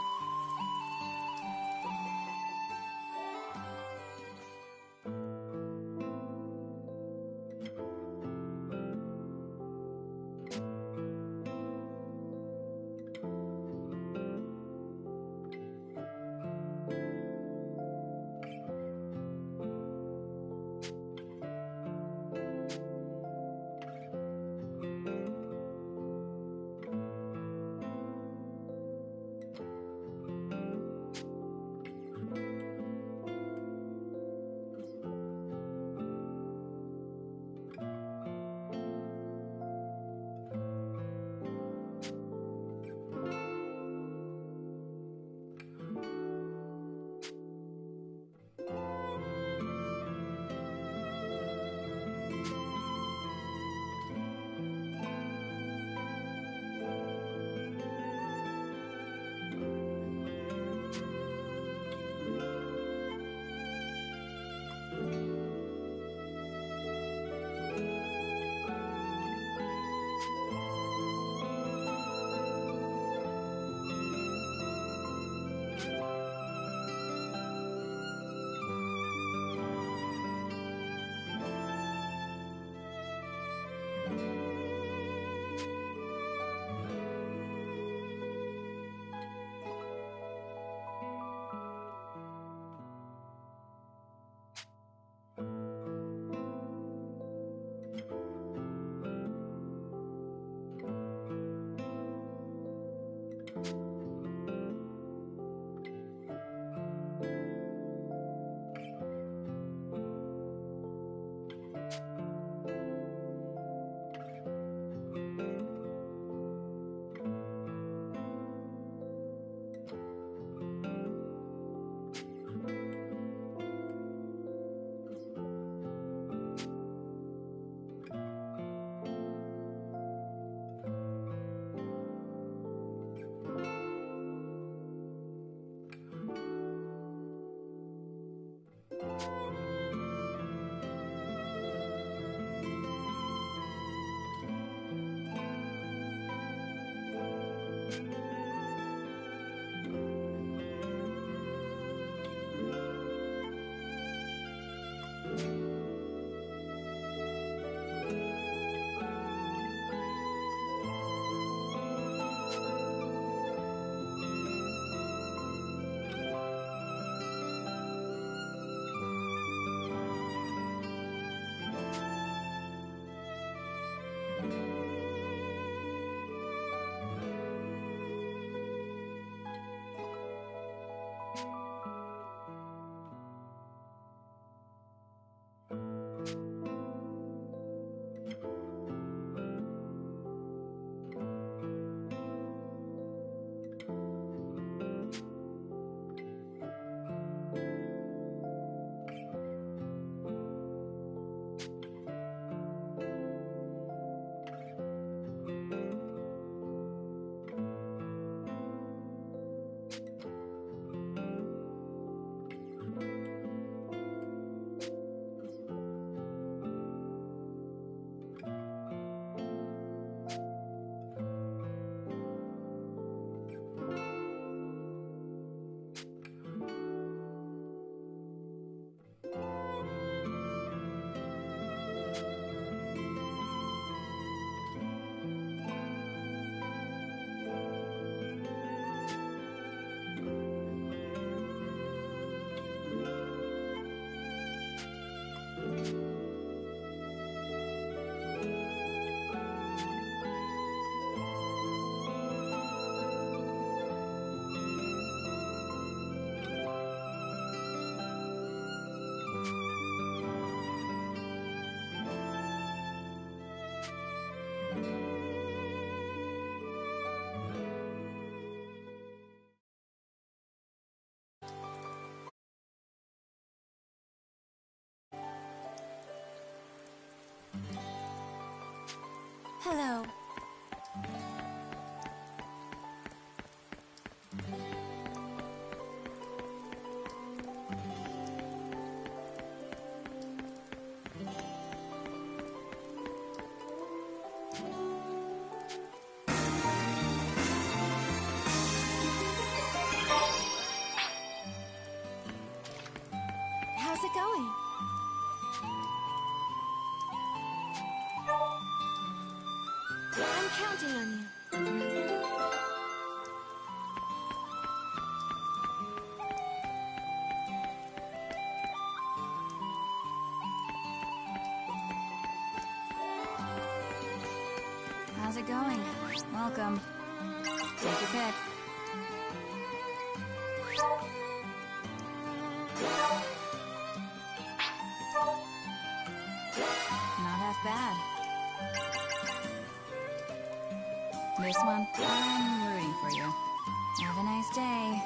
Hello. How's it going? I'm counting on you. How's it going? Welcome. Take your pick. Not half bad. This one, I'm rooting for you. Have a nice day.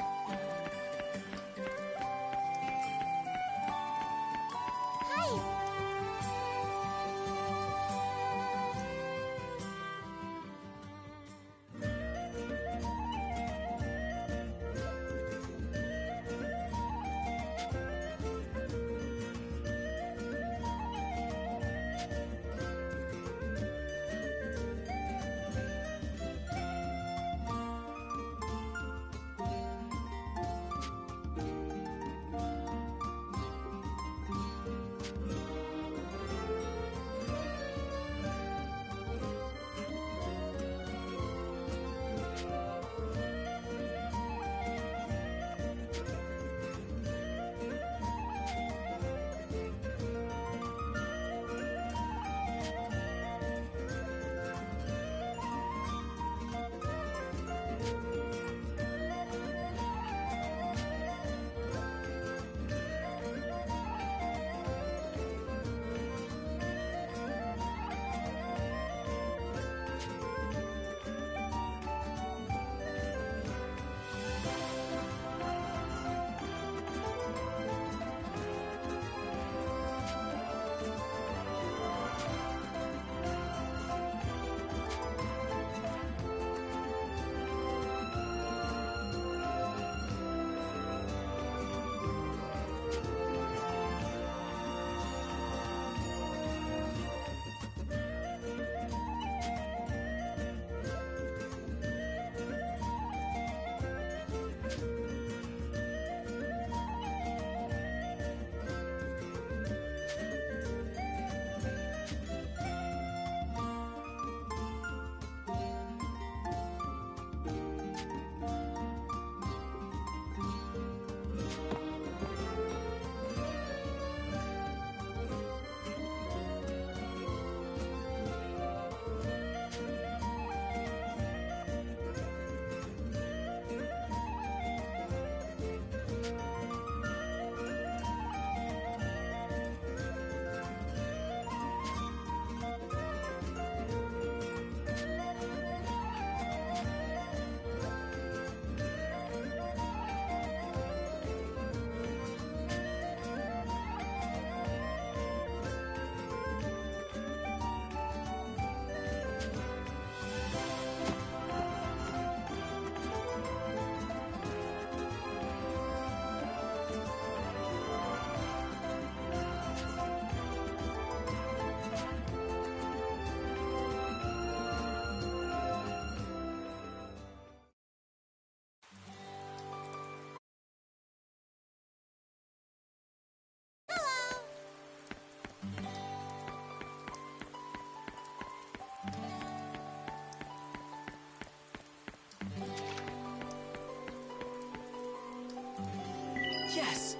Yes!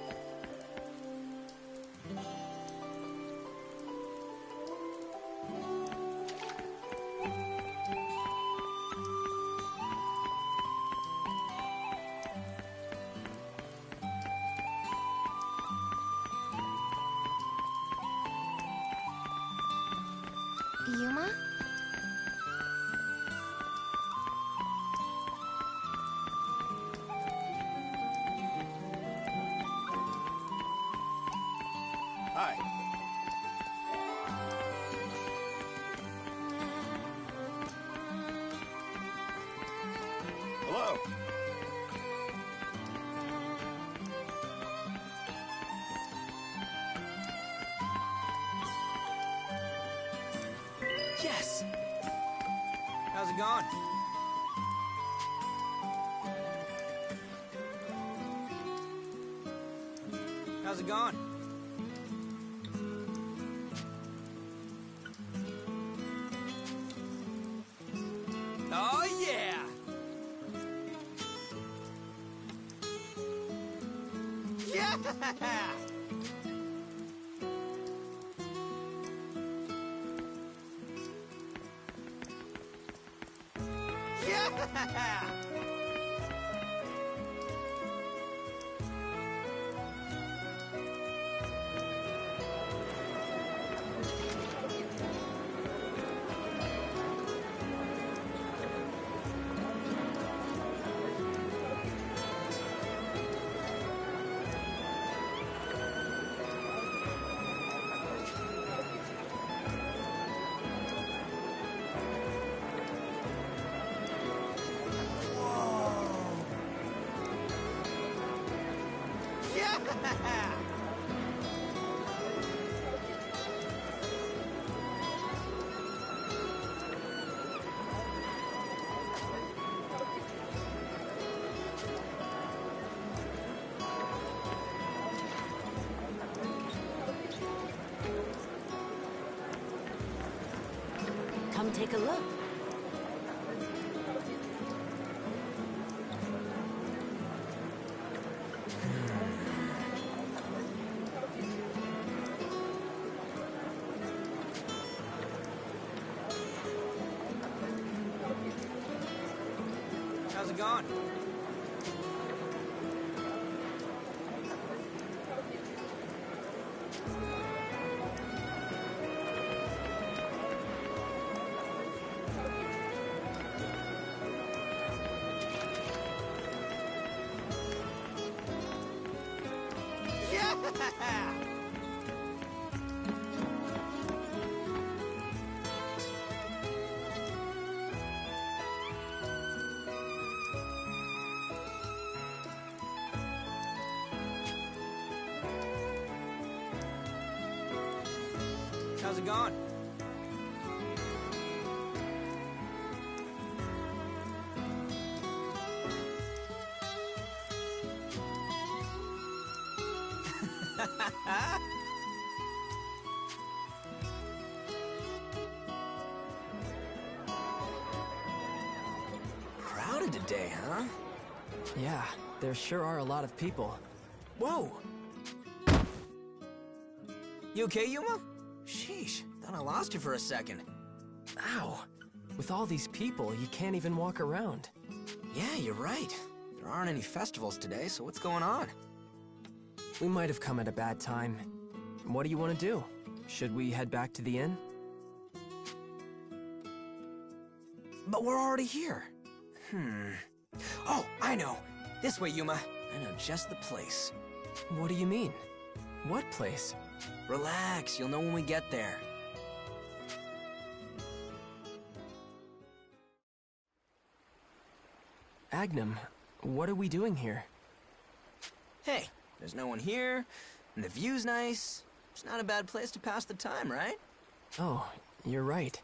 Yuma? Hi. Hello. Yes! How's it going? How's it going? Oh, yeah! Yeah! Yeah! Come take a look. How's it going? Yeah! How's it going? Crowded today, huh? Yeah, there sure are a lot of people. Whoa! You okay, Yuma? Sheesh, thought I lost you for a second. Ow! With all these people, you can't even walk around. Yeah, you're right. There aren't any festivals today, so what's going on? We might have come at a bad time. What do you want to do? Should we head back to the inn? But we're already here. Oh, I know. This way, Yuma. I know just the place. What do you mean? What place? Relax, you'll know when we get there. Agnum, what are we doing here? Hey, there's no one here, and the view's nice. It's not a bad place to pass the time, right? Oh, you're right.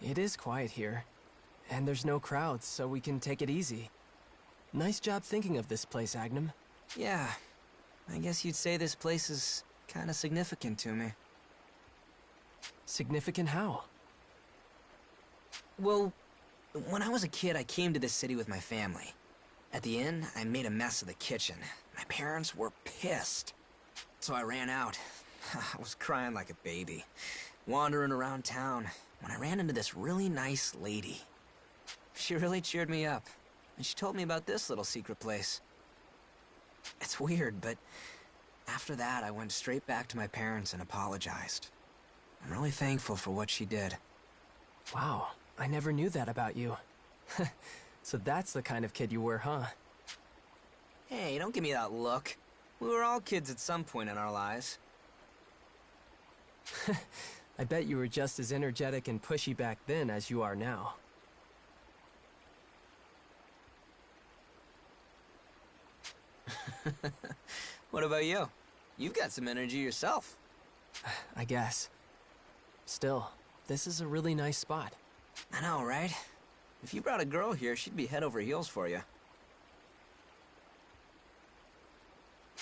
It is quiet here. And there's no crowds, so we can take it easy. Nice job thinking of this place, Agnum. Yeah, I guess you'd say this place is kind of significant to me. Significant how? Well, when I was a kid, I came to this city with my family. At the inn, I made a mess of the kitchen. My parents were pissed. So I ran out. I was crying like a baby, wandering around town, when I ran into this really nice lady. She really cheered me up, and she told me about this little secret place. It's weird, but after that, I went straight back to my parents and apologized. I'm really thankful for what she did. Wow, I never knew that about you. So that's the kind of kid you were, huh? Hey, don't give me that look. We were all kids at some point in our lives. I bet you were just as energetic and pushy back then as you are now. What about you? You've got some energy yourself. I guess. Still, this is a really nice spot. I know, right? If you brought a girl here, she'd be head over heels for you.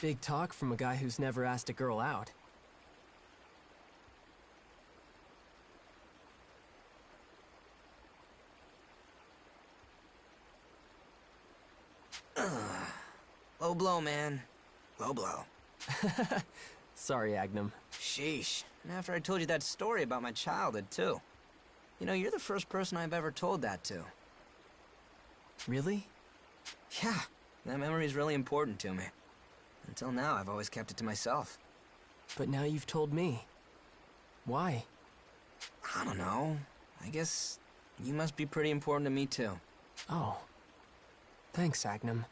Big talk from a guy who's never asked a girl out. Low blow, man. Low blow. Sorry, Agnum. Sheesh. And after I told you that story about my childhood, too. You know, you're the first person I've ever told that to. Really? Yeah, that memory's really important to me. Until now, I've always kept it to myself. But now you've told me. Why? I don't know. I guess you must be pretty important to me, too. Oh. Thanks, Agnum.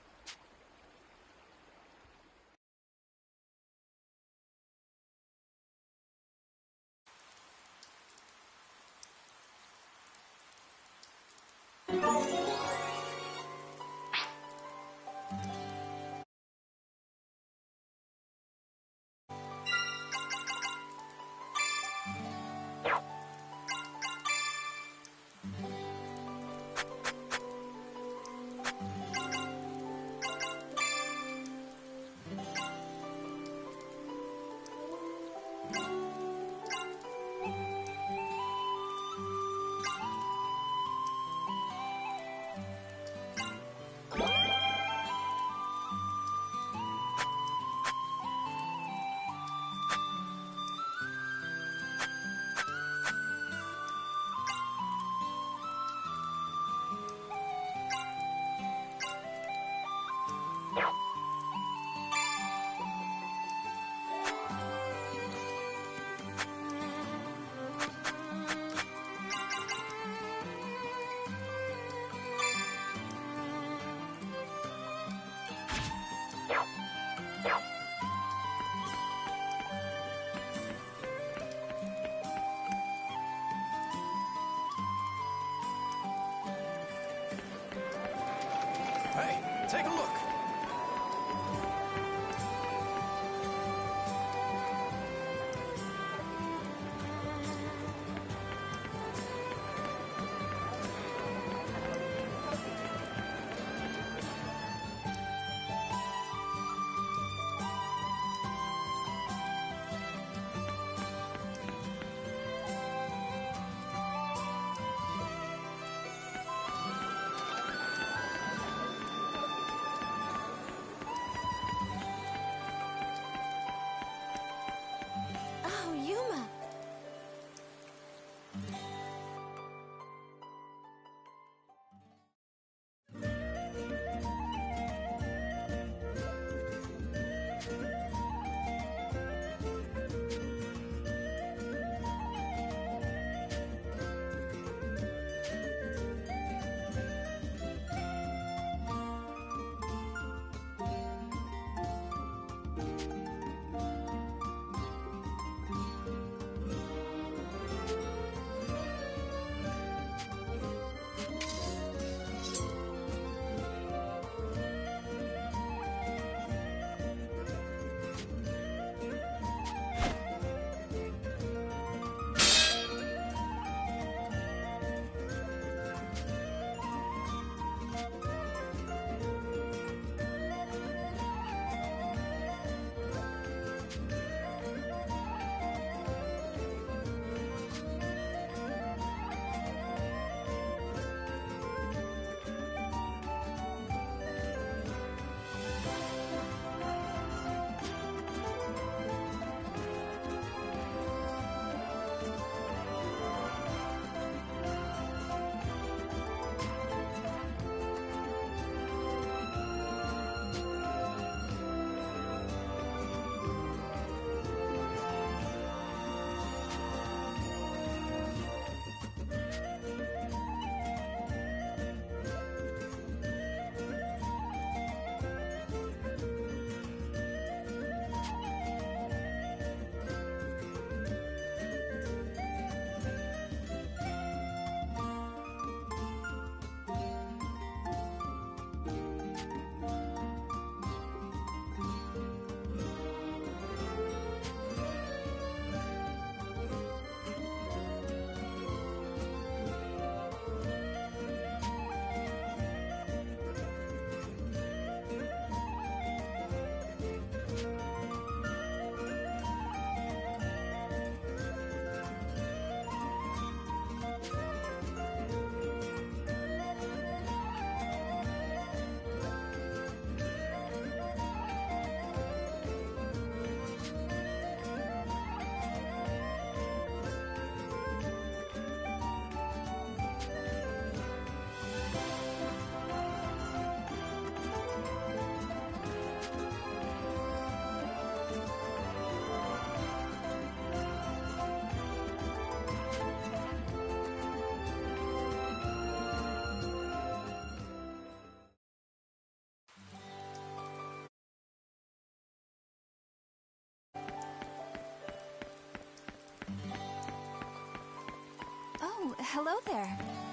Hey, take a look. Hello there.